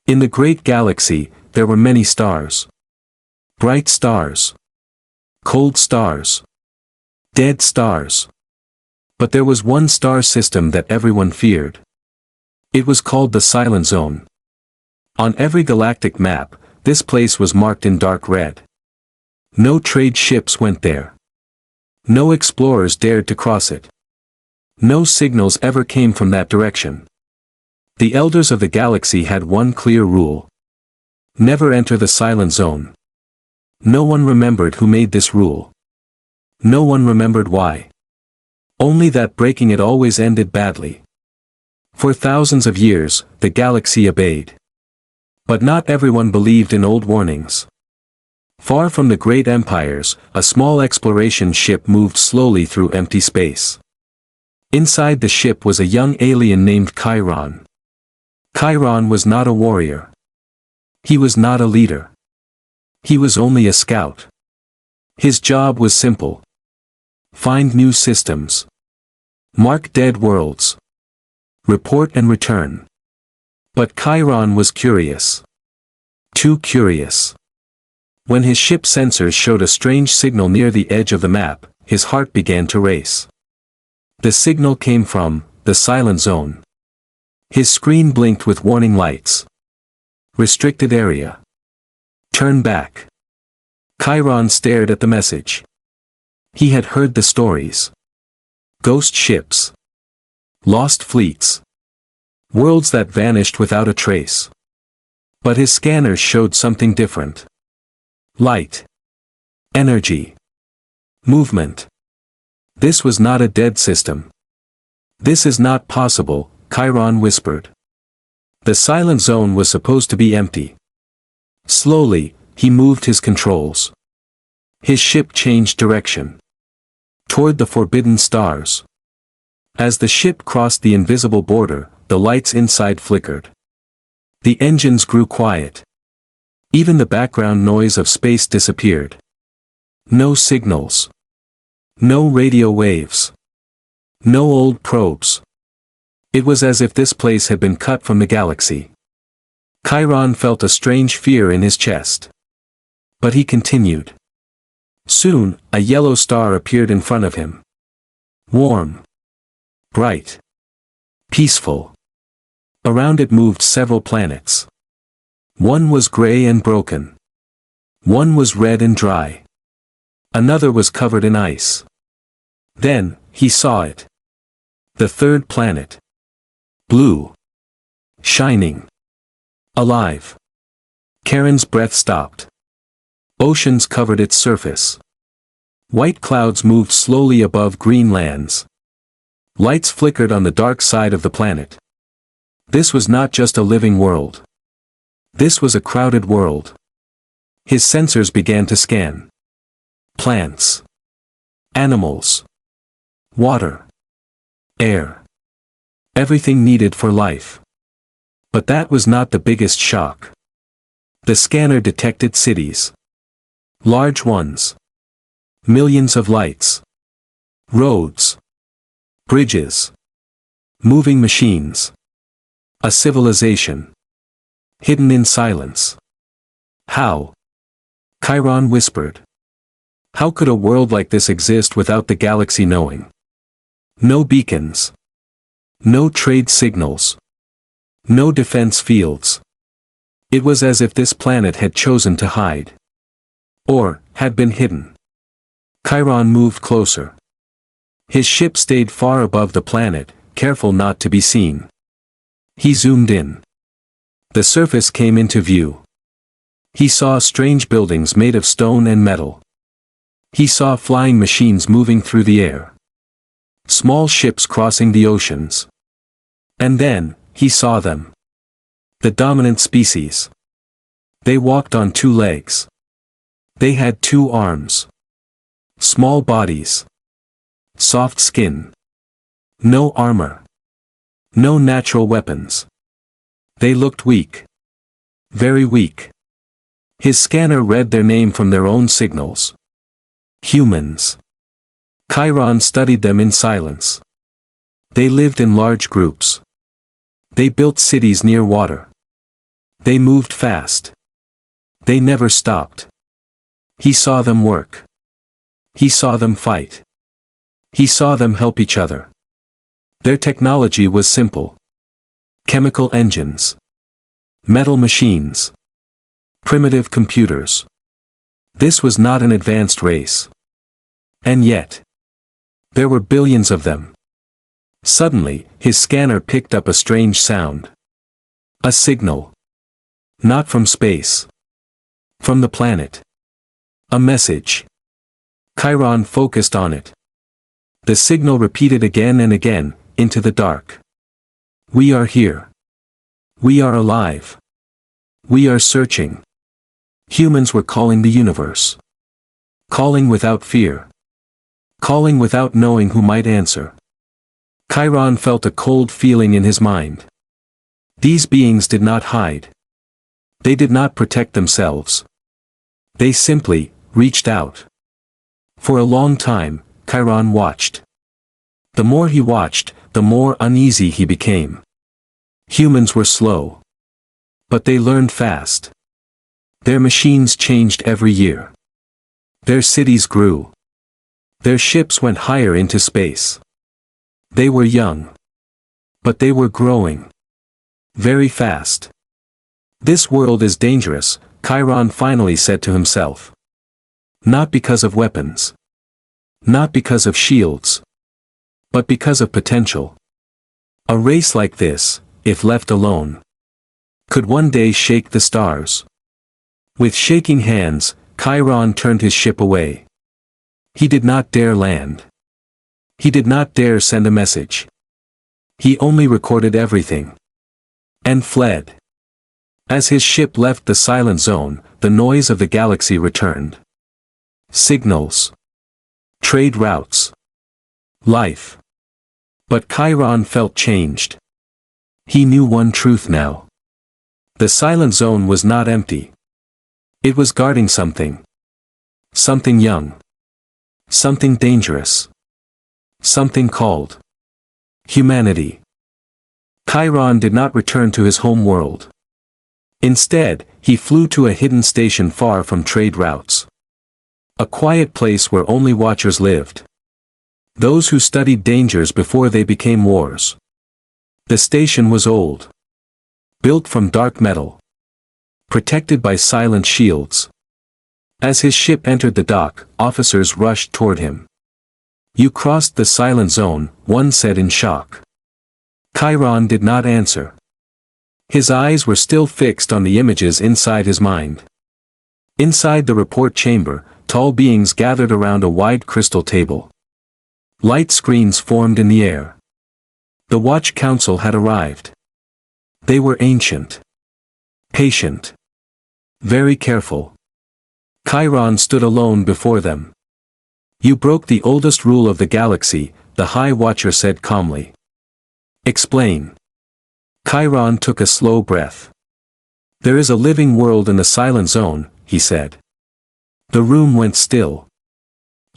In the great galaxy, there were many stars. Bright stars. Cold stars. Dead stars. But there was one star system that everyone feared. It was called the Silent Zone. On every galactic map, this place was marked in dark red. No trade ships went there. No explorers dared to cross it. No signals ever came from that direction. The elders of the galaxy had one clear rule. Never enter the Silent Zone. No one remembered who made this rule. No one remembered why. Only that breaking it always ended badly. For thousands of years, the galaxy obeyed. But not everyone believed in old warnings. Far from the great empires, a small exploration ship moved slowly through empty space. Inside the ship was a young alien named Chiron. Chiron was not a warrior. He was not a leader. He was only a scout. His job was simple. Find new systems. Mark dead worlds. Report and return. But Chiron was curious. Too curious. When his ship sensors showed a strange signal near the edge of the map, his heart began to race. The signal came from the Silent Zone. His screen blinked with warning lights. Restricted area. Turn back. Chiron stared at the message. He had heard the stories. Ghost ships. Lost fleets. Worlds that vanished without a trace. But his scanners showed something different. Light. Energy. Movement. This was not a dead system. This is not possible, Chiron whispered. The Silent Zone was supposed to be empty. Slowly, he moved his controls. His ship changed direction. Toward the forbidden stars. As the ship crossed the invisible border, the lights inside flickered. The engines grew quiet. Even the background noise of space disappeared. No signals. No radio waves. No old probes. It was as if this place had been cut from the galaxy. Chiron felt a strange fear in his chest. But he continued. Soon, a yellow star appeared in front of him. Warm. Bright. Peaceful. Around it moved several planets. One was gray and broken. One was red and dry. Another was covered in ice. Then, he saw it. The third planet. Blue. Shining. Alive. Charon's breath stopped. Oceans covered its surface. White clouds moved slowly above green lands. Lights flickered on the dark side of the planet. This was not just a living world. This was a crowded world. His sensors began to scan. Plants. Animals. Water. Air. Everything needed for life. But that was not the biggest shock. The scanner detected cities. Large ones. Millions of lights. Roads. Bridges. Moving machines. A civilization. Hidden in silence. How? Chiron whispered. How could a world like this exist without the galaxy knowing? No beacons. No trade signals. No defense fields. It was as if this planet had chosen to hide. Or, had been hidden. Chiron moved closer. His ship stayed far above the planet, careful not to be seen. He zoomed in. The surface came into view. He saw strange buildings made of stone and metal. He saw flying machines moving through the air. Small ships crossing the oceans. And then, he saw them. The dominant species. They walked on two legs. They had two arms. Small bodies. Soft skin. No armor. No natural weapons. They looked weak. Very weak. His scanner read their name from their own signals. Humans. Chiron studied them in silence. They lived in large groups. They built cities near water. They moved fast. They never stopped. He saw them work. He saw them fight. He saw them help each other. Their technology was simple. Chemical engines. Metal machines. Primitive computers. This was not an advanced race. And yet, there were billions of them. Suddenly, his scanner picked up a strange sound. A signal. Not from space. From the planet. A message. Chiron focused on it. The signal repeated again and again, into the dark. We are here. We are alive. We are searching. Humans were calling the universe. Calling without fear. Calling without knowing who might answer. Chiron felt a cold feeling in his mind. These beings did not hide. They did not protect themselves. They simply reached out. For a long time, Chiron watched. The more he watched, the more uneasy he became. Humans were slow. But they learned fast. Their machines changed every year. Their cities grew. Their ships went higher into space. They were young. But they were growing. Very fast. This world is dangerous, Chiron finally said to himself. Not because of weapons. Not because of shields. But because of potential. A race like this, if left alone, could one day shake the stars. With shaking hands, Chiron turned his ship away. He did not dare land. He did not dare send a message. He only recorded everything. And fled. As his ship left the silent zone, the noise of the galaxy returned. Signals. Trade routes. Life. But Chiron felt changed. He knew one truth now. The silent zone was not empty. It was guarding something. Something young. Something dangerous. Something called humanity. Chiron did not return to his home world. Instead, he flew to a hidden station far from trade routes. A quiet place where only watchers lived. Those who studied dangers before they became wars. The station was old. Built from dark metal. Protected by silent shields. As his ship entered the dock, officers rushed toward him. You crossed the silent zone, one said in shock. Chiron did not answer. His eyes were still fixed on the images inside his mind. Inside the report chamber, tall beings gathered around a wide crystal table. Light screens formed in the air. The Watch Council had arrived. They were ancient. Patient. Very careful. Chiron stood alone before them. You broke the oldest rule of the galaxy, the High Watcher said calmly. Explain. Chiron took a slow breath. There is a living world in the silent zone, he said. The room went still.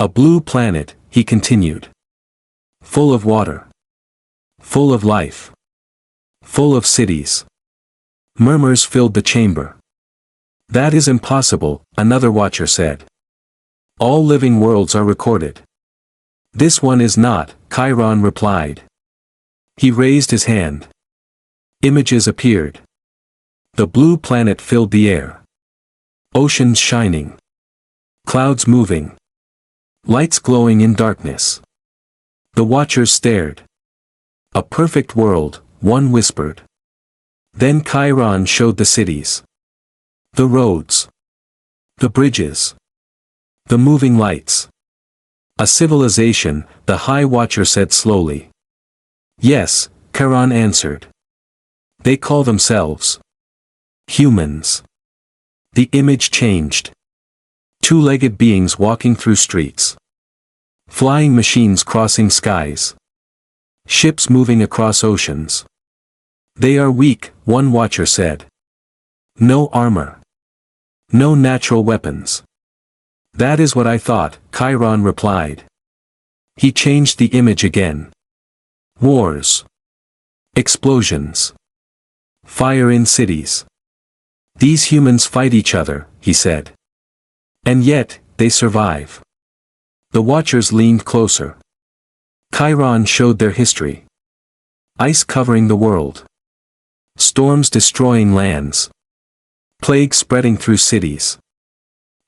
A blue planet, he continued. Full of water. Full of life. Full of cities. Murmurs filled the chamber. That is impossible, another watcher said. All living worlds are recorded. This one is not, Chiron replied. He raised his hand. Images appeared. The blue planet filled the air. Oceans shining. Clouds moving. Lights glowing in darkness. The watchers stared. A perfect world, one whispered. Then Chiron showed the cities. The roads. The bridges. The moving lights. A civilization, the High Watcher said slowly. Yes, Chiron answered. They call themselves humans. The image changed. Two-legged beings walking through streets. Flying machines crossing skies. Ships moving across oceans. They are weak, one watcher said. No armor. No natural weapons. That is what I thought, Chiron replied. He changed the image again. Wars. Explosions. Fire in cities. These humans fight each other, he said. And yet, they survive. The Watchers leaned closer. Chiron showed their history. Ice covering the world. Storms destroying lands. Plague spreading through cities.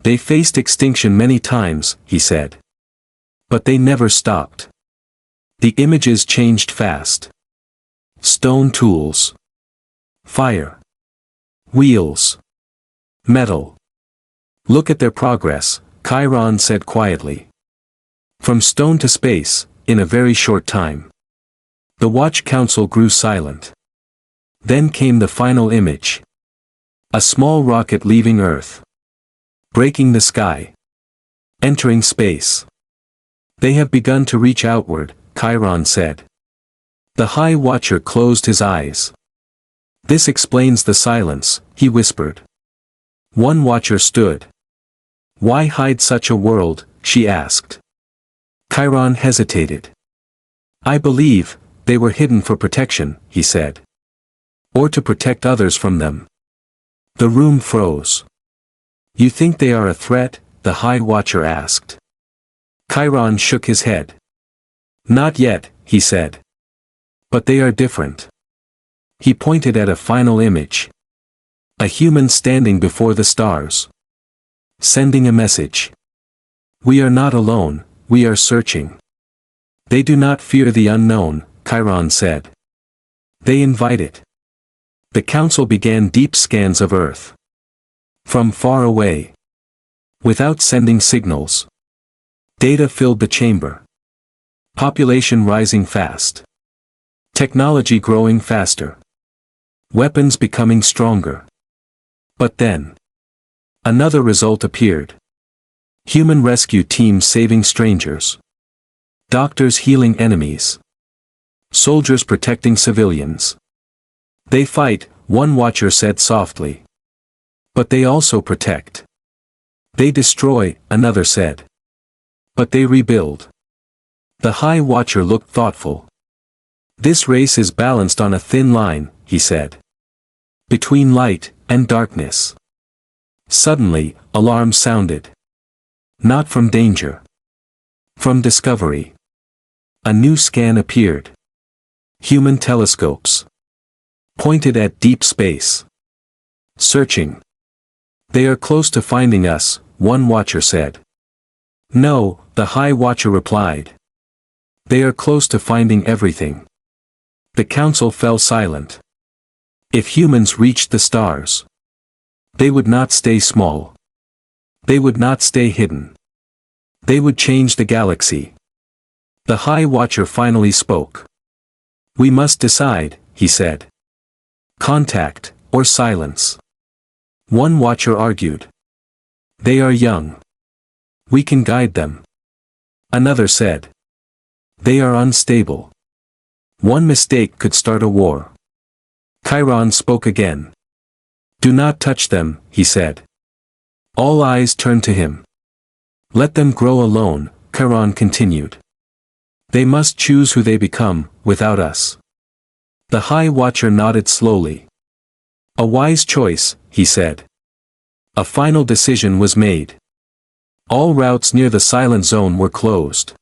They faced extinction many times, he said. But they never stopped. The images changed fast. Stone tools. Fire. Wheels. Metal. Look at their progress, Chiron said quietly. From stone to space, in a very short time. The Watch Council grew silent. Then came the final image. A small rocket leaving Earth. Breaking the sky. Entering space. They have begun to reach outward, Chiron said. The High Watcher closed his eyes. This explains the silence, he whispered. One Watcher stood. Why hide such a world, she asked. Chiron hesitated. I believe, they were hidden for protection, he said. Or to protect others from them. The room froze. You think they are a threat? The High Watcher asked. Chiron shook his head. Not yet, he said. But they are different. He pointed at a final image. A human standing before the stars. Sending a message. We are not alone, we are searching. They do not fear the unknown, Chiron said. They invite it. The council began deep scans of Earth. From far away. Without sending signals. Data filled the chamber. Population rising fast. Technology growing faster. Weapons becoming stronger. But then. Another result appeared. Human rescue teams saving strangers. Doctors healing enemies. Soldiers protecting civilians. They fight, one Watcher said softly. But they also protect. They destroy, another said. But they rebuild. The High Watcher looked thoughtful. This race is balanced on a thin line, he said. Between light and darkness. Suddenly, alarms sounded. Not from danger. From discovery. A new scan appeared. Human telescopes. Pointed at deep space. Searching. They are close to finding us, one Watcher said. No, the High Watcher replied. They are close to finding everything. The council fell silent. If humans reached the stars, they would not stay small. They would not stay hidden. They would change the galaxy. The High Watcher finally spoke. We must decide, he said. Contact, or silence. One Watcher argued. They are young. We can guide them. Another said. They are unstable. One mistake could start a war. Chiron spoke again. Do not touch them, he said. All eyes turned to him. Let them grow alone, Chiron continued. They must choose who they become, without us. The High Watcher nodded slowly. A wise choice, he said. A final decision was made. All routes near the silent zone were closed.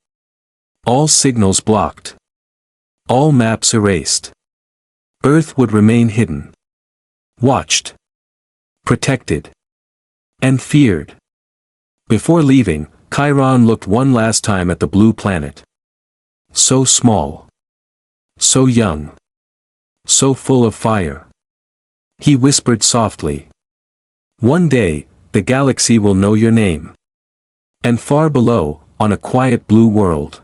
All signals blocked. All maps erased. Earth would remain hidden. Watched. Protected. And feared. Before leaving, Chiron looked one last time at the blue planet. So small. So young. So full of fire. He whispered softly. One day, the galaxy will know your name. And far below, on a quiet blue world,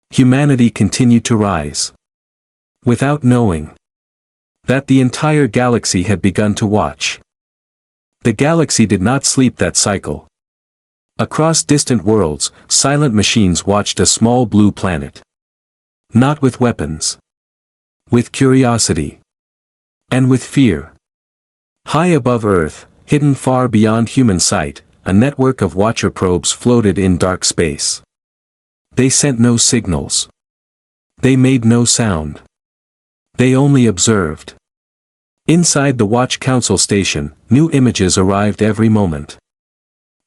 humanity continued to rise. Without knowing that the entire galaxy had begun to watch. The galaxy did not sleep that cycle. Across distant worlds, silent machines watched a small blue planet. Not with weapons. With curiosity. And with fear. High above Earth, hidden far beyond human sight, a network of Watcher probes floated in dark space. They sent no signals. They made no sound. They only observed. Inside the Watch Council station, new images arrived every moment.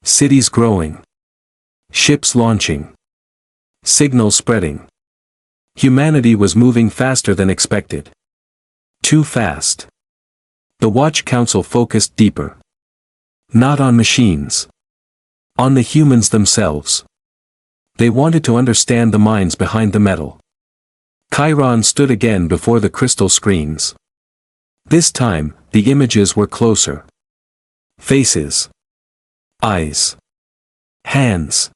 Cities growing. Ships launching. Signals spreading. Humanity was moving faster than expected. Too fast. The Watch Council focused deeper. Not on machines. On the humans themselves. They wanted to understand the minds behind the metal. Chiron stood again before the crystal screens. This time, the images were closer. Faces. Eyes. Hands.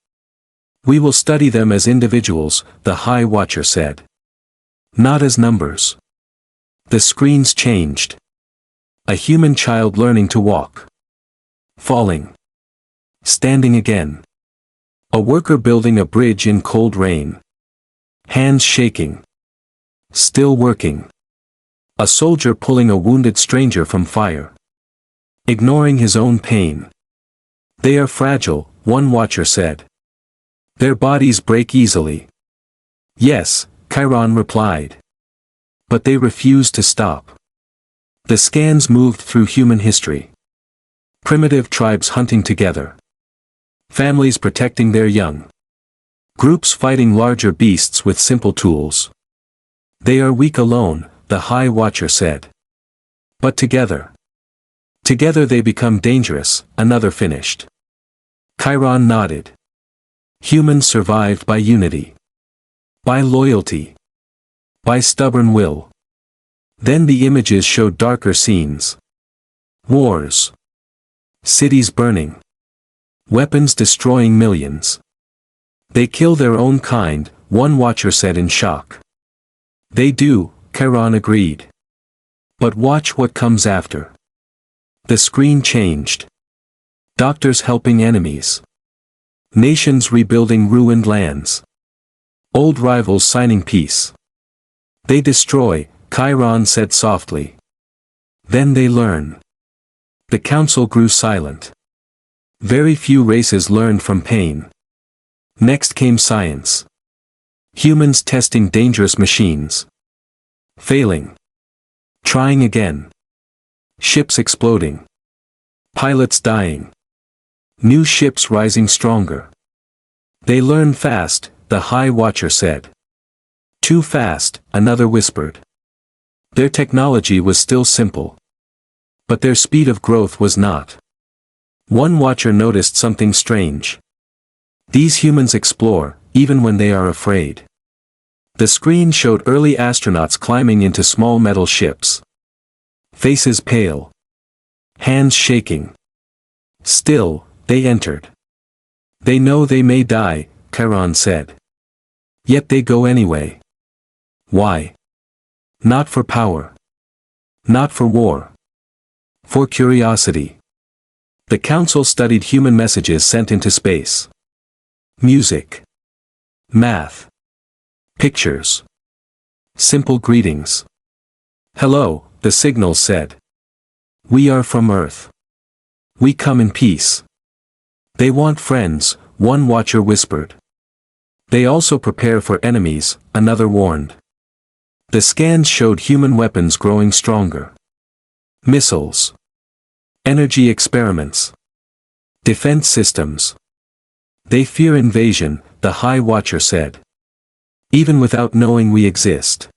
We will study them as individuals, the High Watcher said. Not as numbers. The screens changed. A human child learning to walk. Falling. Standing again. A worker building a bridge in cold rain. Hands shaking. Still working. A soldier pulling a wounded stranger from fire. Ignoring his own pain. They are fragile, one watcher said. Their bodies break easily. Yes, Chiron replied. But they refused to stop. The scans moved through human history. Primitive tribes hunting together. Families protecting their young. Groups fighting larger beasts with simple tools. They are weak alone, the High Watcher said. But together. Together they become dangerous, another finished. Chiron nodded. Humans survived by unity. By loyalty. By stubborn will. Then the images showed darker scenes. Wars. Cities burning. Weapons destroying millions. They kill their own kind, one watcher said in shock. They do, Chiron agreed. But watch what comes after. The screen changed. Doctors helping enemies. Nations rebuilding ruined lands. Old rivals signing peace. They destroy, Chiron said softly. Then they learn. The council grew silent. Very few races learned from pain. Next came science. Humans testing dangerous machines. Failing. Trying again. Ships exploding. Pilots dying. New ships rising stronger. They learn fast, the High Watcher said. Too fast, another whispered. Their technology was still simple. But their speed of growth was not. One watcher noticed something strange. These humans explore, even when they are afraid. The screen showed early astronauts climbing into small metal ships. Faces pale. Hands shaking. Still, they entered. They know they may die, Chiron said. Yet they go anyway. Why? Not for power. Not for war. For curiosity. The council studied human messages sent into space. Music. Math. Pictures. Simple greetings. Hello, the signals said. We are from Earth. We come in peace. They want friends, one watcher whispered. They also prepare for enemies, another warned. The scans showed human weapons growing stronger. Missiles. Energy experiments. Defense systems. They fear invasion, the High Watcher said. Even without knowing we exist.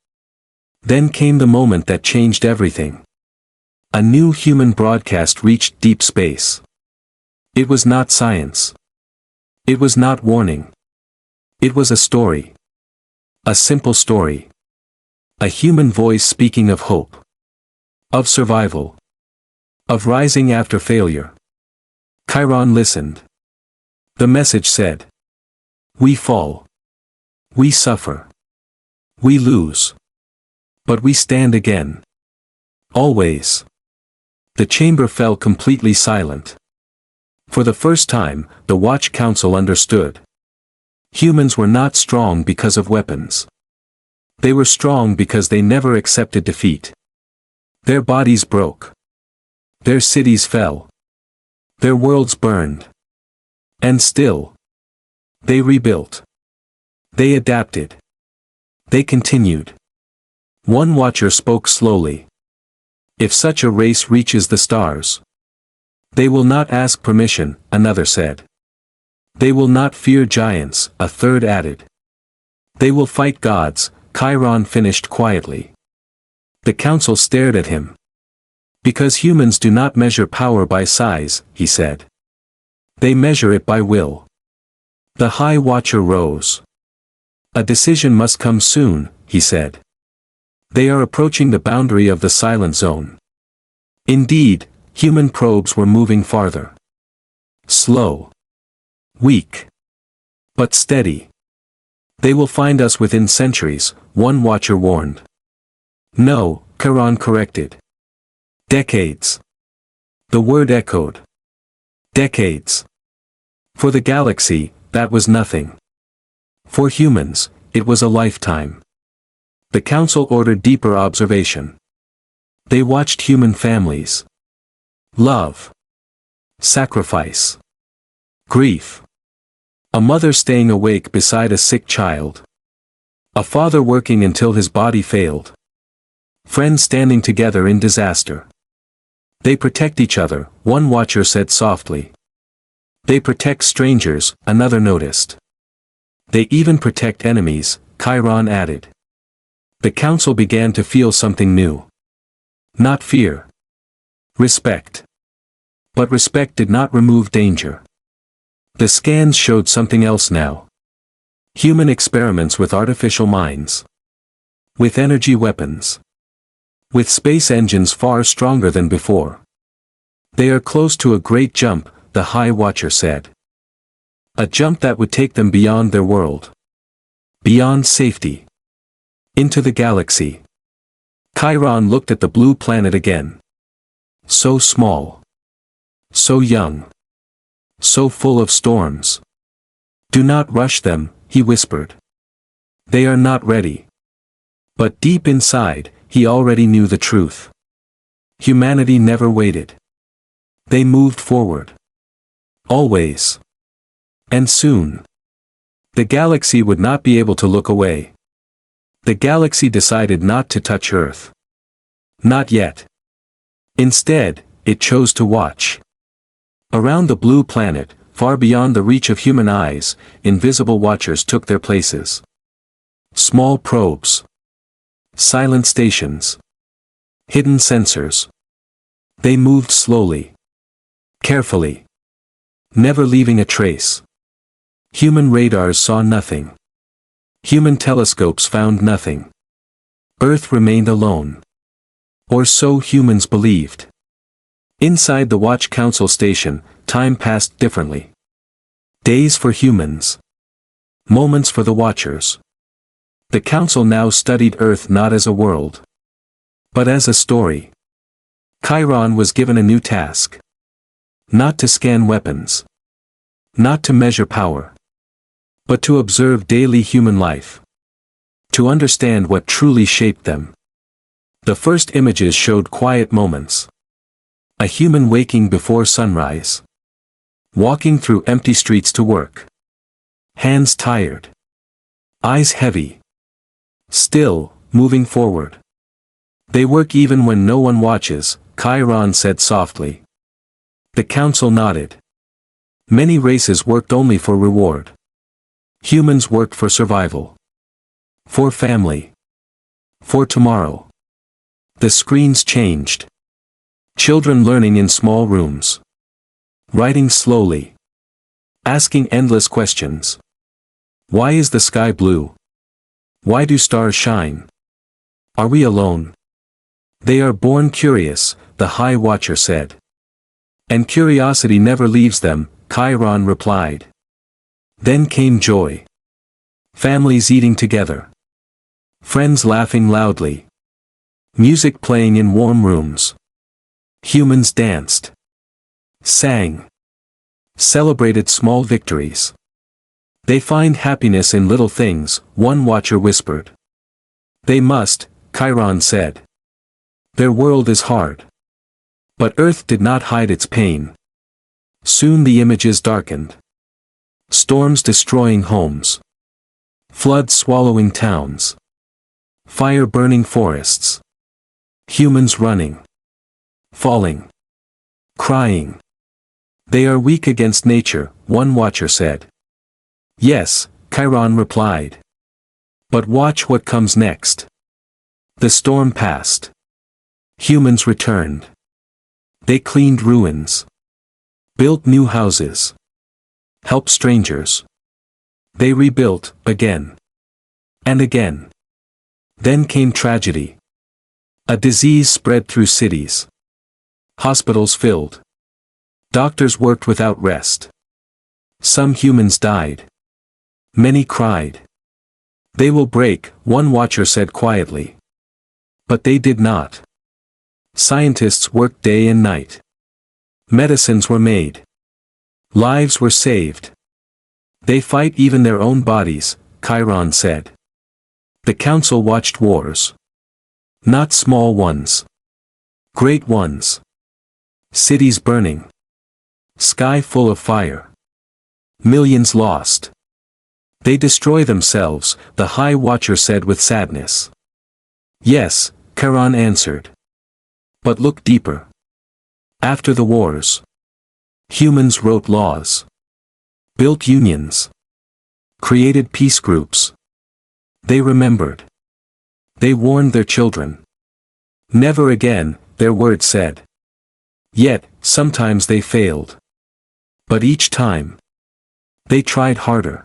Then came the moment that changed everything. A new human broadcast reached deep space. It was not science. It was not warning. It was a story. A simple story. A human voice speaking of hope. Of survival. Of rising after failure. Chiron listened. The message said. We fall. We suffer. We lose. But we stand again. Always. The chamber fell completely silent. For the first time, the Watch Council understood. Humans were not strong because of weapons. They were strong because they never accepted defeat. Their bodies broke. Their cities fell. Their worlds burned. And still. They rebuilt. They adapted. They continued. One watcher spoke slowly. If such a race reaches the stars, they will not ask permission, another said. They will not fear giants, a third added. They will fight gods, Chiron finished quietly. The council stared at him. Because humans do not measure power by size, he said. They measure it by will. The High Watcher rose. A decision must come soon, he said. They are approaching the boundary of the silent zone. Indeed, human probes were moving farther. Slow. Weak. But steady. They will find us within centuries, one watcher warned. No, Chiron corrected. Decades. The word echoed. Decades. For the galaxy, that was nothing. For humans, it was a lifetime. The council ordered deeper observation. They watched human families. Love. Sacrifice. Grief. A mother staying awake beside a sick child. A father working until his body failed. Friends standing together in disaster. They protect each other, one watcher said softly. They protect strangers, another noticed. They even protect enemies, Chiron added. The council began to feel something new. Not fear. Respect. But respect did not remove danger. The scans showed something else now. Human experiments with artificial minds. With energy weapons. With space engines far stronger than before. They are close to a great jump, the High Watcher said. A jump that would take them beyond their world. Beyond safety. Into the galaxy. Chiron looked at the blue planet again. So small. So young. So full of storms. Do not rush them, he whispered. They are not ready. But deep inside, he already knew the truth. Humanity never waited. They moved forward. Always. And soon. The galaxy would not be able to look away. The galaxy decided not to touch Earth. Not yet. Instead, it chose to watch. Around the blue planet, far beyond the reach of human eyes, invisible watchers took their places. Small probes. Silent stations. Hidden sensors. They moved slowly. Carefully. Never leaving a trace. Human radars saw nothing. Human telescopes found nothing. Earth remained alone. Or so humans believed. Inside the Watch Council station, time passed differently. Days for humans. Moments for the Watchers. The Council now studied Earth not as a world, but as a story. Chiron was given a new task. Not to scan weapons. Not to measure power. But to observe daily human life. To understand what truly shaped them. The first images showed quiet moments. A human waking before sunrise. Walking through empty streets to work. Hands tired. Eyes heavy. Still, moving forward. They work even when no one watches, Chiron said softly. The council nodded. Many races worked only for reward. Humans worked for survival. For family. For tomorrow. The screens changed. Children learning in small rooms. Writing slowly. Asking endless questions. Why is the sky blue? Why do stars shine? Are we alone? They are born curious, the High Watcher said. And curiosity never leaves them, Chiron replied. Then came joy. Families eating together. Friends laughing loudly. Music playing in warm rooms. Humans danced. Sang. Celebrated small victories. They find happiness in little things, one watcher whispered. They must, Chiron said. Their world is hard. But Earth did not hide its pain. Soon the images darkened. Storms destroying homes. Floods swallowing towns. Fire burning forests. Humans running. falling, crying. They are weak against nature, one watcher said. Yes, Chiron replied. But watch what comes next. The storm passed. Humans returned. They cleaned ruins, built new houses, helped strangers. They rebuilt, again. And again. Then came tragedy. A disease spread through cities. Hospitals filled. Doctors worked without rest. Some humans died. Many cried. They will break, one watcher said quietly. But they did not. Scientists worked day and night. Medicines were made. Lives were saved. They fight even their own bodies, Chiron said. The council watched wars. Not small ones. Great ones. Cities burning. Sky full of fire. Millions lost. They destroy themselves, the High Watcher said with sadness. Yes, Chiron answered. But look deeper. After the wars, humans wrote laws, built unions, created peace groups. They remembered. They warned their children. Never again, their words said. Yet, sometimes they failed. But each time, they tried harder.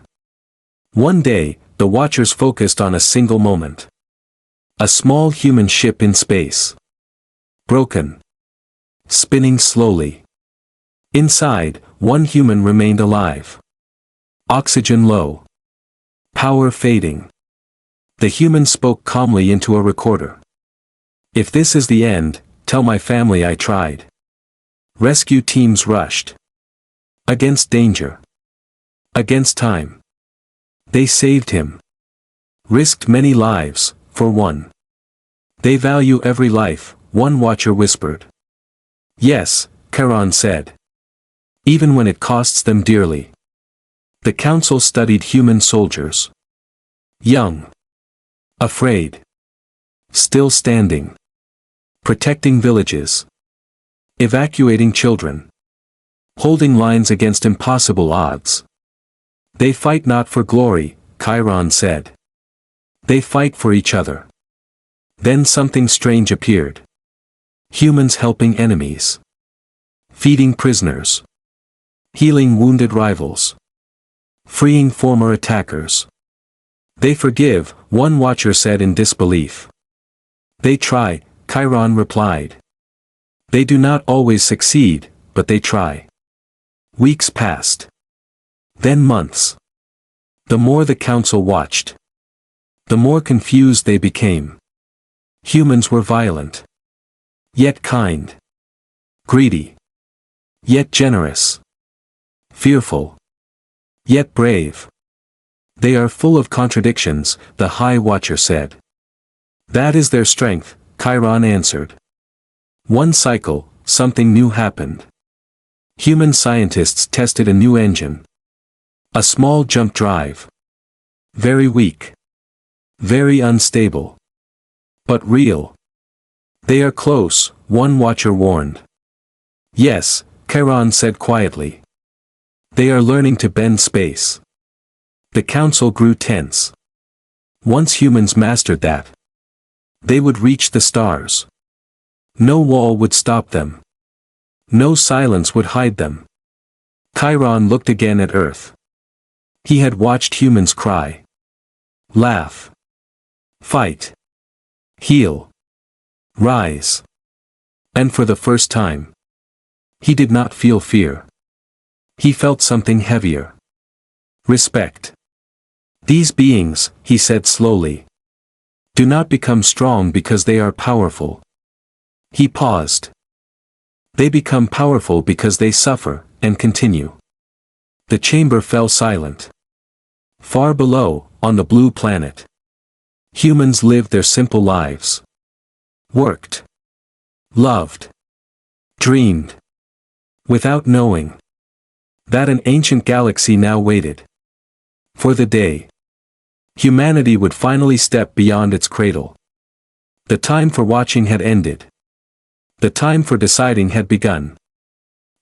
One day, the watchers focused on a single moment. A small human ship in space. Broken. Spinning slowly. Inside, one human remained alive. Oxygen low. Power fading. The human spoke calmly into a recorder. If this is the end, tell my family I tried. Rescue teams rushed. Against danger. Against time. They saved him. Risked many lives, for one. They value every life, one watcher whispered. Yes, Chiron said. Even when it costs them dearly. The council studied human soldiers. Young. Afraid. Still standing. Protecting villages. Evacuating children. Holding lines against impossible odds. They fight not for glory, Chiron said. They fight for each other. Then something strange appeared. Humans helping enemies. Feeding prisoners. Healing wounded rivals. Freeing former attackers. They forgive, one watcher said in disbelief. They try, Chiron replied. They do not always succeed, but they try. Weeks passed. Then months. The more the council watched, the more confused they became. Humans were violent. Yet kind. Greedy. Yet generous. Fearful. Yet brave. They are full of contradictions, the High Watcher said. That is their strength, Chiron answered. One cycle, something new happened. Human scientists tested a new engine. A small jump drive. Very weak. Very unstable. But real. They are close, one watcher warned. Yes, Chiron said quietly. They are learning to bend space. The council grew tense. Once humans mastered that, they would reach the stars. No wall would stop them. No silence would hide them. Chiron looked again at Earth. He had watched humans cry. Laugh. Fight. Heal. Rise. And for the first time, he did not feel fear. He felt something heavier. Respect. These beings, he said slowly, do not become strong because they are powerful. He paused. They become powerful because they suffer, and continue. The chamber fell silent. Far below, on the blue planet, humans lived their simple lives. Worked. Loved. Dreamed. Without knowing that an ancient galaxy now waited for the day humanity would finally step beyond its cradle. The time for watching had ended. The time for deciding had begun.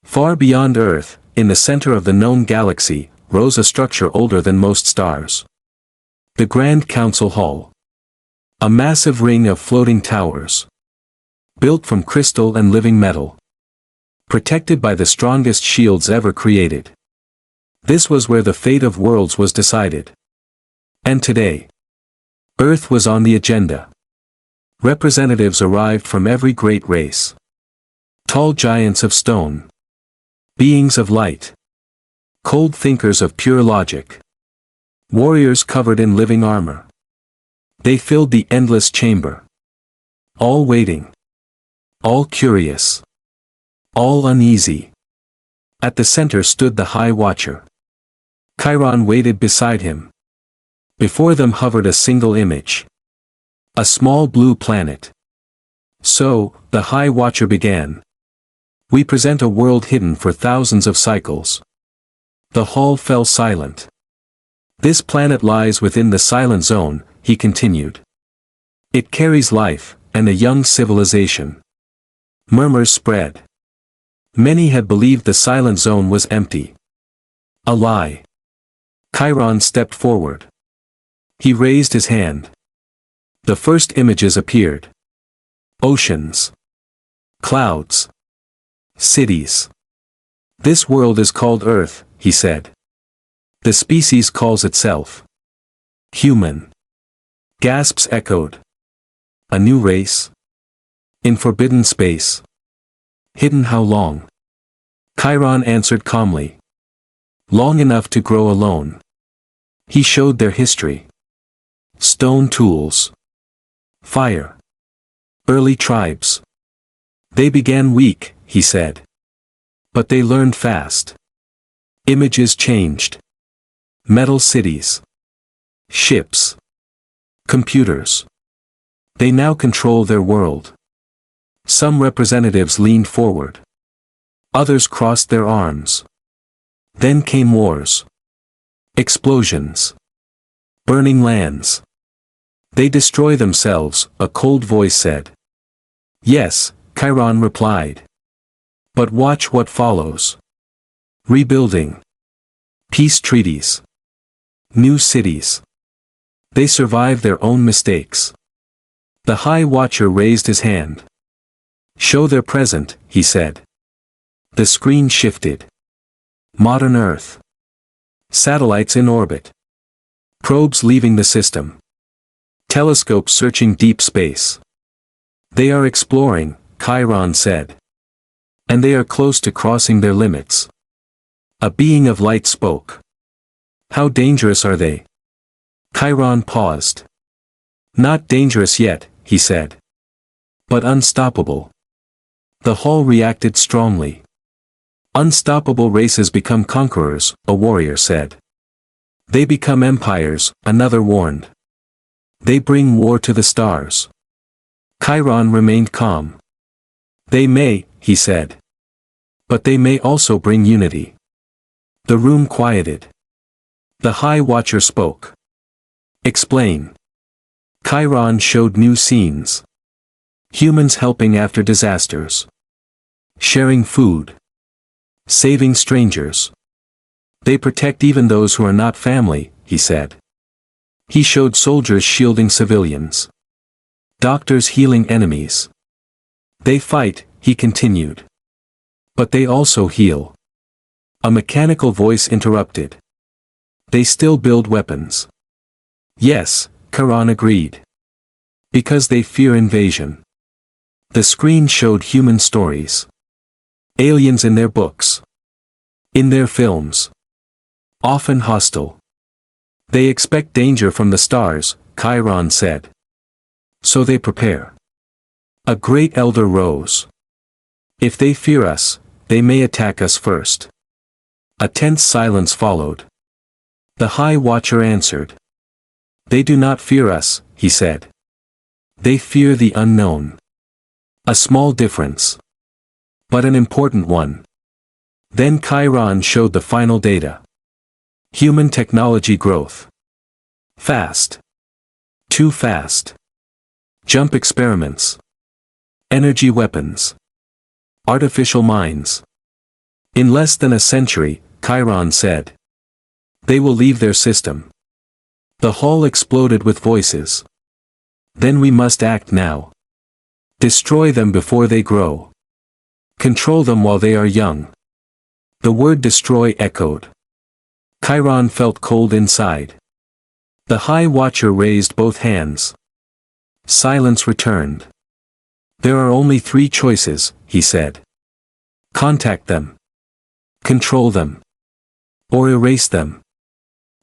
Far beyond Earth, in the center of the known galaxy, rose a structure older than most stars. The Grand Council Hall. A massive ring of floating towers. Built from crystal and living metal. Protected by the strongest shields ever created. This was where the fate of worlds was decided. And today, Earth was on the agenda. Representatives arrived from every great race. Tall giants of stone. Beings of light. Cold thinkers of pure logic. Warriors covered in living armor. They filled the endless chamber. All waiting. All curious. All uneasy. At the center stood the High Watcher. Chiron waited beside him. Before them hovered a single image. A small blue planet. So, the High Watcher began. We present a world hidden for thousands of cycles. The hall fell silent. This planet lies within the silent zone, he continued. It carries life, and a young civilization. Murmurs spread. Many had believed the silent zone was empty. A lie. Chiron stepped forward. He raised his hand. The first images appeared. Oceans. Clouds. Cities. This world is called Earth, he said. The species calls itself human. Gasps echoed. A new race? In forbidden space. Hidden how long? Chiron answered calmly. Long enough to grow alone. He showed their history. Stone tools. Fire. Early tribes. They began weak, he said. But they learned fast. Images changed. Metal cities. Ships. Computers. They now control their world. Some representatives leaned forward. Others crossed their arms. Then came wars. Explosions. Burning lands. They destroy themselves, a cold voice said. Yes, Chiron replied. But watch what follows. Rebuilding. Peace treaties. New cities. They survive their own mistakes. The High Watcher raised his hand. Show their present, he said. The screen shifted. Modern Earth. Satellites in orbit. Probes leaving the system. Telescopes searching deep space. They are exploring, Chiron said. And they are close to crossing their limits. A being of light spoke. How dangerous are they? Chiron paused. Not dangerous yet, he said. But unstoppable. The hall reacted strongly. Unstoppable races become conquerors, a warrior said. They become empires, another warned. They bring war to the stars. Chiron remained calm. They may, he said. But they may also bring unity. The room quieted. The High Watcher spoke. Explain. Chiron showed new scenes. Humans helping after disasters. Sharing food. Saving strangers. They protect even those who are not family, he said. He showed soldiers shielding civilians. Doctors healing enemies. They fight, he continued. But they also heal. A mechanical voice interrupted. They still build weapons. Yes, Chiron agreed. Because they fear invasion. The screen showed human stories. Aliens in their books. In their films. Often hostile. They expect danger from the stars, Chiron said. So they prepare. A great elder rose. If they fear us, they may attack us first. A tense silence followed. The High Watcher answered. They do not fear us, he said. They fear the unknown. A small difference. But an important one. Then Chiron showed the final data. Human technology growth. Fast. Too fast. Jump experiments. Energy weapons. Artificial minds. In less than a century, Chiron said. They will leave their system. The hall exploded with voices. Then we must act now. Destroy them before they grow. Control them while they are young. The word destroy echoed. Chiron felt cold inside. The High Watcher raised both hands. Silence returned. There are only 3 choices, he said. Contact them. Control them. Or erase them.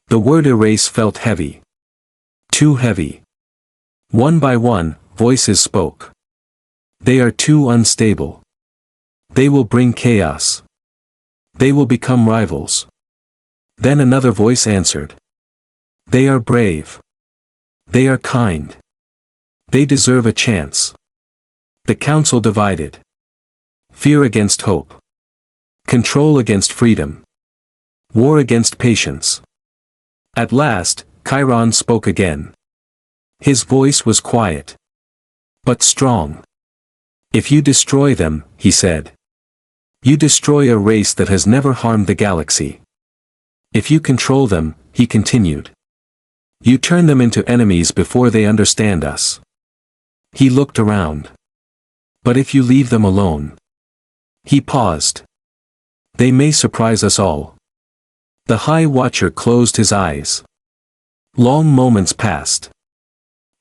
The word erase felt heavy. Too heavy. One by one, voices spoke. They are too unstable. They will bring chaos. They will become rivals. Then another voice answered. They are brave. They are kind. They deserve a chance. The council divided. Fear against hope. Control against freedom. War against patience. At last, Chiron spoke again. His voice was quiet. But strong. If you destroy them, he said. You destroy a race that has never harmed the galaxy. If you control them, he continued. You turn them into enemies before they understand us. He looked around. But if you leave them alone. He paused. They may surprise us all. The High Watcher closed his eyes. Long moments passed.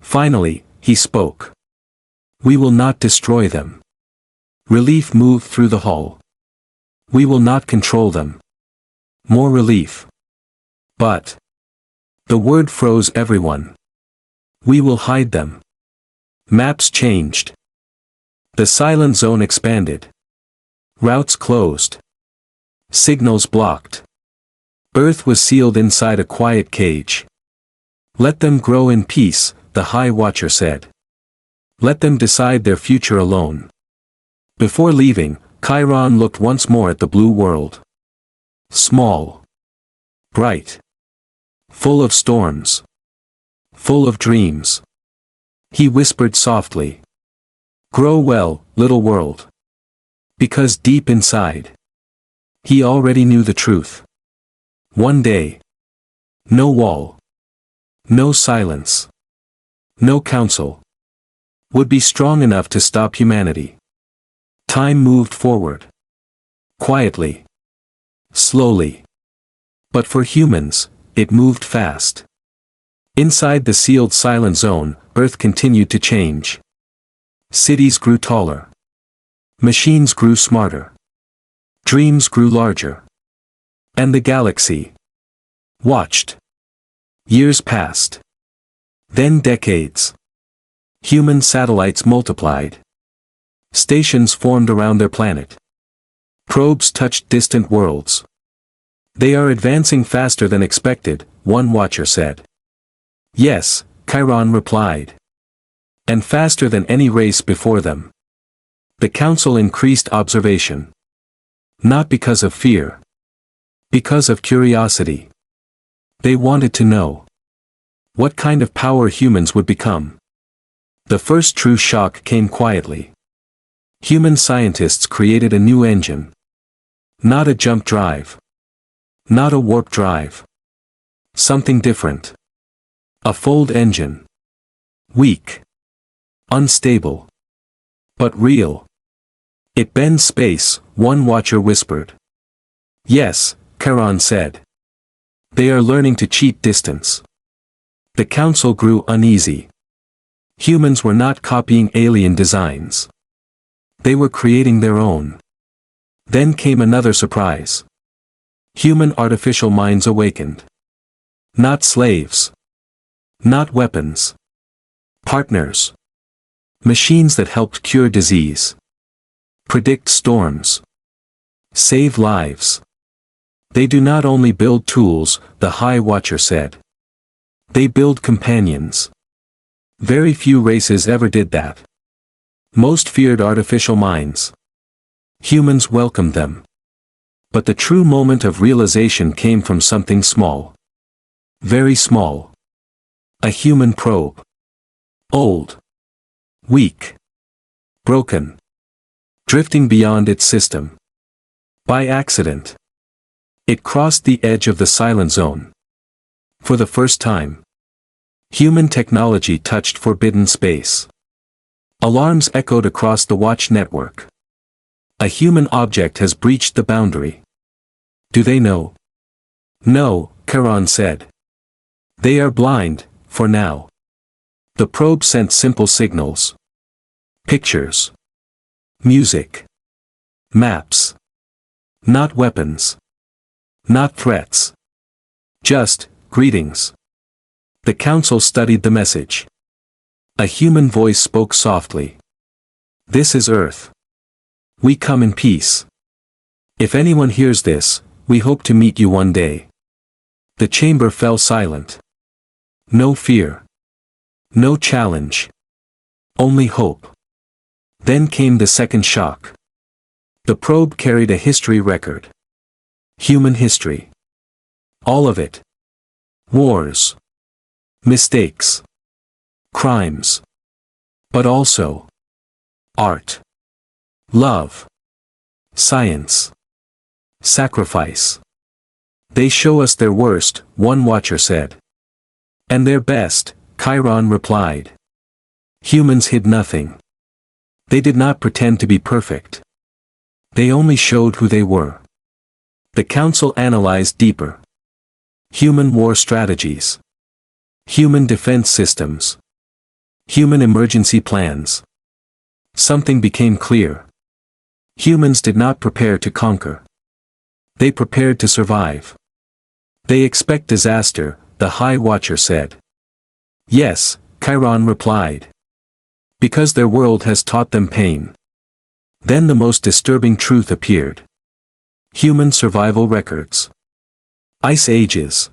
Finally, he spoke. We will not destroy them. Relief moved through the hall. We will not control them. More relief. But. The word froze everyone. We will hide them. Maps changed. The silent zone expanded. Routes closed. Signals blocked. Earth was sealed inside a quiet cage. Let them grow in peace, the High Watcher said. Let them decide their future alone. Before leaving, Chiron looked once more at the blue world. Small. Bright. Full of storms. Full of dreams. He whispered softly. Grow well, little world. Because deep inside. He already knew the truth. One day. No wall. No silence. No council. Would be strong enough to stop humanity. Time moved forward. Quietly. Slowly. But for humans, it moved fast. Inside the sealed silent zone, Earth continued to change. Cities grew taller. Machines grew smarter. Dreams grew larger. And the galaxy watched. Years passed. Then decades. Human satellites multiplied. Stations formed around their planet. Probes touched distant worlds. They are advancing faster than expected, one watcher said. Yes, Chiron replied. And faster than any race before them. The council increased observation. Not because of fear. Because of curiosity. They wanted to know. What kind of power humans would become. The first true shock came quietly. Human scientists created a new engine. Not a jump drive. Not a warp drive. Something different. A fold engine. Weak. Unstable. But real. It bends space, one watcher whispered. Yes, Chiron said. They are learning to cheat distance. The council grew uneasy. Humans were not copying alien designs. They were creating their own. Then came another surprise. Human artificial minds awakened. Not slaves. Not weapons. Partners. Machines that helped cure disease. Predict storms. Save lives. They do not only build tools, the High Watcher said. They build companions. Very few races ever did that. Most feared artificial minds. Humans welcomed them. But the true moment of realization came from something small. Very small. A human probe. Old. Weak. Broken. drifting beyond its system. By accident. It crossed the edge of the silent zone. For the first time, human technology touched forbidden space. Alarms echoed across the watch network. A human object has breached the boundary. Do they know? No, Charon said. They are blind, for now. The probe sent simple signals. Pictures. Music. Maps. Not weapons. Not threats. Just, greetings. The council studied the message. A human voice spoke softly. This is Earth. We come in peace. If anyone hears this, we hope to meet you one day. The chamber fell silent. No fear. No challenge. Only hope. Then came the second shock. The probe carried a history record. Human history. All of it. Wars. Mistakes. Crimes. But also art. Love. Science. Sacrifice. They show us their worst, one watcher said. And their best, Chiron replied. Humans hid nothing. They did not pretend to be perfect. They only showed who they were. The council analyzed deeper. Human war strategies. Human defense systems. Human emergency plans. Something became clear. Humans did not prepare to conquer. They prepared to survive. They expect disaster, the High Watcher said. Yes, Chiron replied. Because their world has taught them pain. Then the most disturbing truth appeared. Human survival records. Ice ages.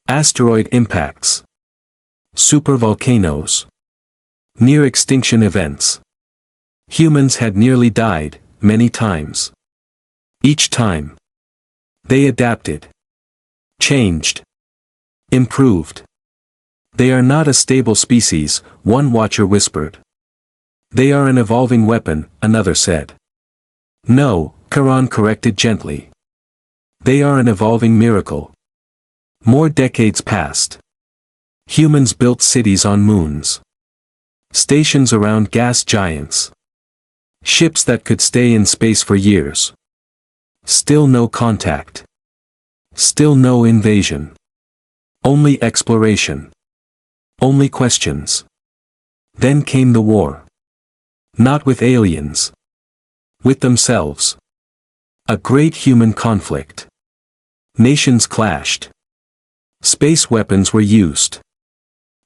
Asteroid impacts. Supervolcanoes. Near-extinction events. Humans had nearly died, many times. Each time. They adapted. Changed. Improved. They are not a stable species, one watcher whispered. They are an evolving weapon, another said. No, Charon corrected gently. They are an evolving miracle. More decades passed. Humans built cities on moons. Stations around gas giants. Ships that could stay in space for years. Still no contact. Still no invasion. Only exploration. Only questions. Then came the war. Not with aliens. With themselves. A great human conflict. Nations clashed. Space weapons were used.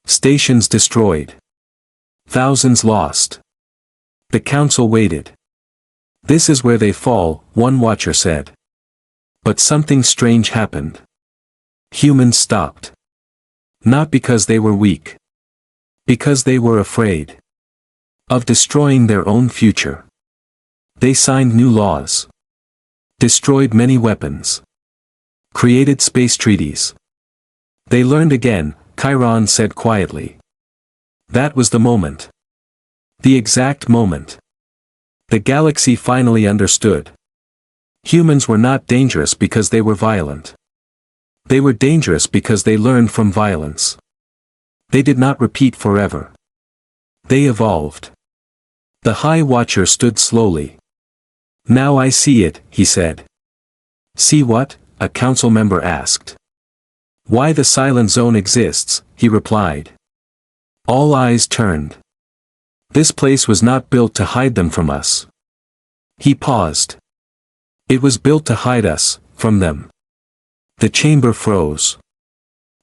Stations destroyed. Thousands lost. The council waited. This is where they fall, one watcher said. But something strange happened. Humans stopped. Not because they were weak. Because they were afraid. Of destroying their own future. They signed new laws. Destroyed many weapons. Created space treaties. They learned again, Chiron said quietly. That was the moment. The exact moment. The galaxy finally understood. Humans were not dangerous because they were violent. They were dangerous because they learned from violence. They did not repeat forever. They evolved. The High Watcher stood slowly. Now I see it, he said. See what? A council member asked. Why the silent zone exists, he replied. All eyes turned. This place was not built to hide them from us. He paused. It was built to hide us, from them. The chamber froze.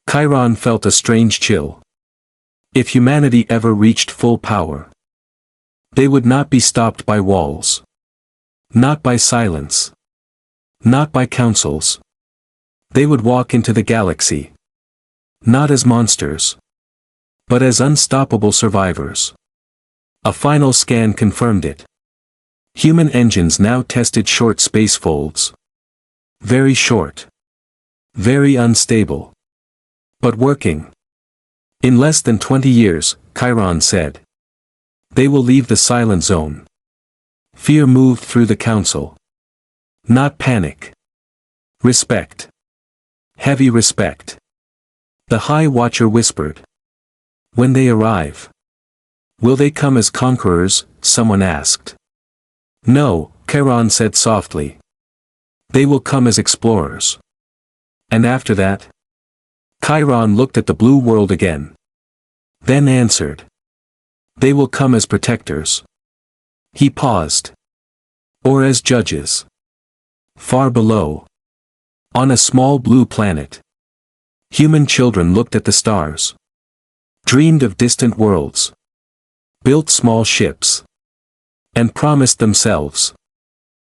Chiron felt a strange chill. If humanity ever reached full power, they would not be stopped by walls. Not by silence. Not by councils. They would walk into the galaxy. Not as monsters. But as unstoppable survivors. A final scan confirmed it. Human engines now tested short space folds. Very short. Very unstable. But working. In less than 20 years, Chiron said. They will leave the silent zone. Fear moved through the council. Not panic. Respect. Heavy respect. The High Watcher whispered. When they arrive. Will they come as conquerors? Someone asked. No, Charon said softly. They will come as explorers. And after that? Chiron looked at the blue world again. Then answered. They will come as protectors. He paused. Or as judges. Far below. On a small blue planet. Human children looked at the stars. Dreamed of distant worlds. Built small ships. And promised themselves.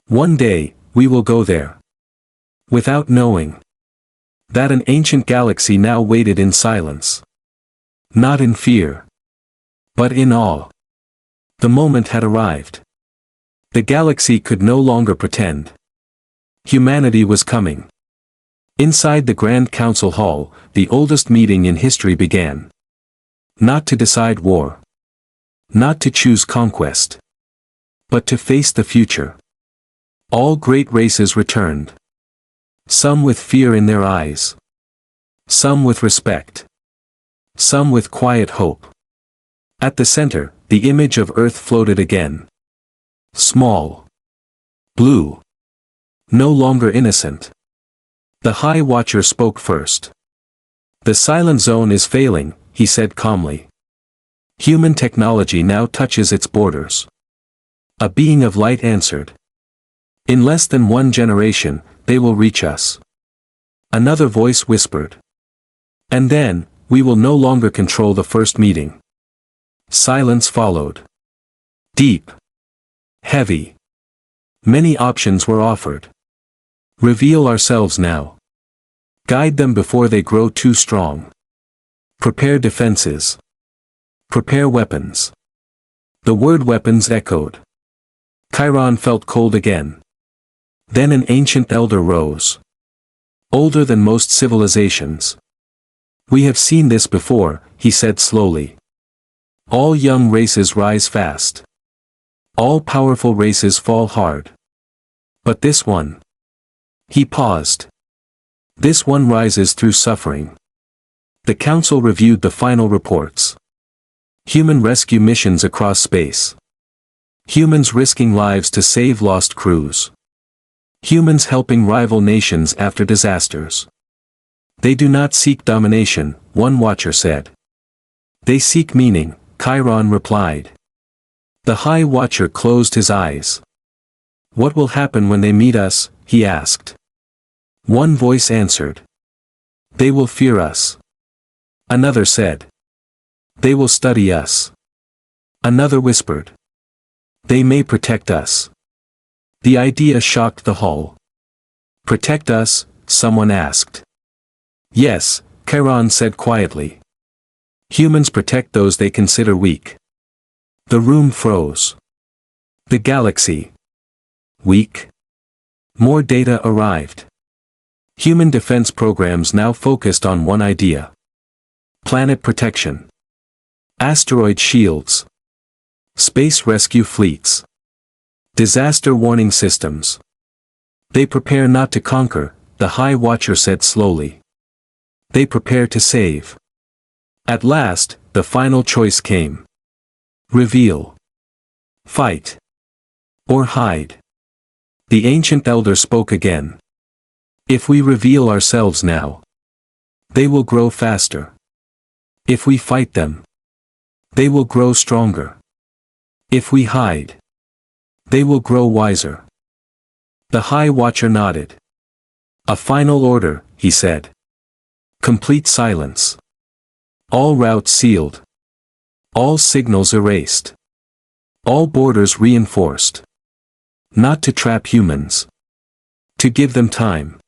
One day, we will go there. Without knowing. That an ancient galaxy now waited in silence. Not in fear. But in awe. The moment had arrived. The galaxy could no longer pretend. Humanity was coming. Inside the Grand Council Hall, the oldest meeting in history began. Not to decide war. Not to choose conquest. But to face the future. All great races returned. Some with fear in their eyes. Some with respect. Some with quiet hope. At the center, the image of Earth floated again. Small. Blue. No longer innocent. The High Watcher spoke first. The silent zone is failing, he said calmly. Human technology now touches its borders. A being of light answered. In less than 1 generation, they will reach us. Another voice whispered. And then, we will no longer control the first meeting. Silence followed. Deep. Heavy. Many options were offered. Reveal ourselves now. Guide them before they grow too strong. Prepare defenses. Prepare weapons. The word weapons echoed. Chiron felt cold again. Then an ancient elder rose. Older than most civilizations. We have seen this before, he said slowly. All young races rise fast. All powerful races fall hard. But this one. He paused. This one rises through suffering. The council reviewed the final reports. Human rescue missions across space. Humans risking lives to save lost crews. Humans helping rival nations after disasters. They do not seek domination, one watcher said. They seek meaning, Chiron replied. The High Watcher closed his eyes. What will happen when they meet us? He asked. One voice answered. They will fear us. Another said. They will study us. Another whispered. They may protect us. The idea shocked the hall. Protect us? Someone asked. Yes, Charon said quietly. Humans protect those they consider weak. The room froze. The galaxy. Weak? More data arrived. Human defense programs now focused on one idea. Planet protection. Asteroid shields. Space rescue fleets. Disaster warning systems. They prepare not to conquer, the High Watcher said slowly. They prepare to save. At last, the final choice came. Reveal. Fight. Or hide. The ancient elder spoke again. If we reveal ourselves now, they will grow faster. If we fight them, they will grow stronger. If we hide, they will grow wiser. The High Watcher nodded. A final order, he said. Complete silence. All routes sealed. All signals erased. All borders reinforced. Not to trap humans. To give them time.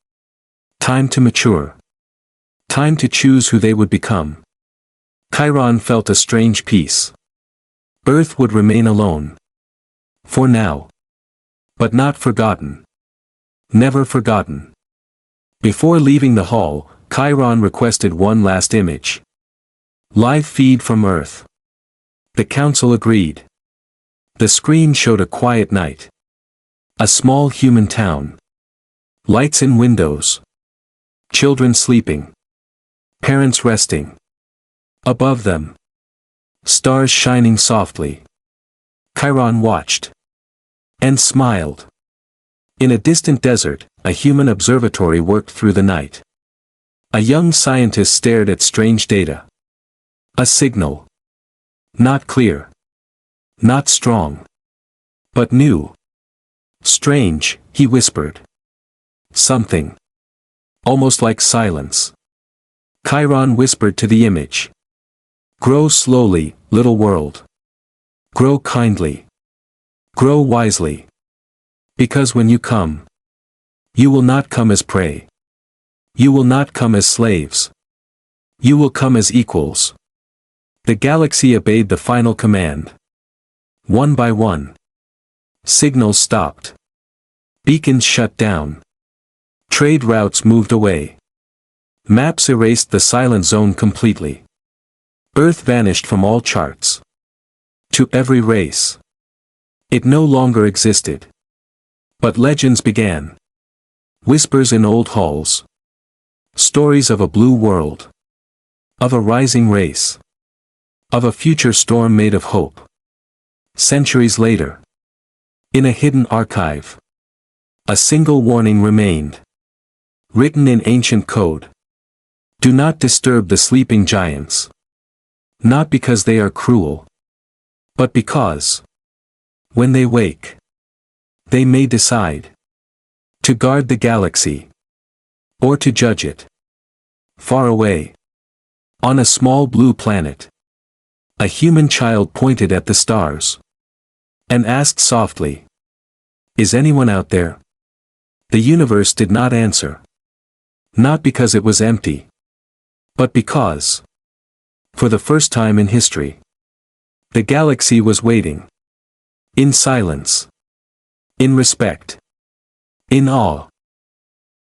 Time to mature. Time to choose who they would become. Chiron felt a strange peace. Earth would remain alone. For now. But not forgotten. Never forgotten. Before leaving the hall, Chiron requested one last image. Live feed from Earth. The council agreed. The screen showed a quiet night. A small human town. Lights in windows. Children sleeping. Parents resting. Above them. Stars shining softly. Chiron watched. And smiled. In a distant desert, a human observatory worked through the night. A young scientist stared at strange data. A signal. Not clear. Not strong. But new. Strange, he whispered. Something. Almost like silence. Chiron whispered to the image. Grow slowly, little world. Grow kindly. Grow wisely. Because when you come, you will not come as prey. You will not come as slaves. You will come as equals. The galaxy obeyed the final command. One by one. Signals stopped. Beacons shut down. Trade routes moved away. Maps erased the silent zone completely. Earth vanished from all charts. To every race. It no longer existed. But legends began. Whispers in old halls. Stories of a blue world. Of a rising race. Of a future storm made of hope. Centuries later. In a hidden archive. A single warning remained. Written in ancient code. Do not disturb the sleeping giants. Not because they are cruel. But because, when they wake, they may decide to guard the galaxy, or to judge it. Far away, on a small blue planet, a human child pointed at the stars and asked softly, "Is anyone out there?" The universe did not answer. Not because it was empty, but because, for the first time in history, the galaxy was waiting. In silence. In respect. In awe.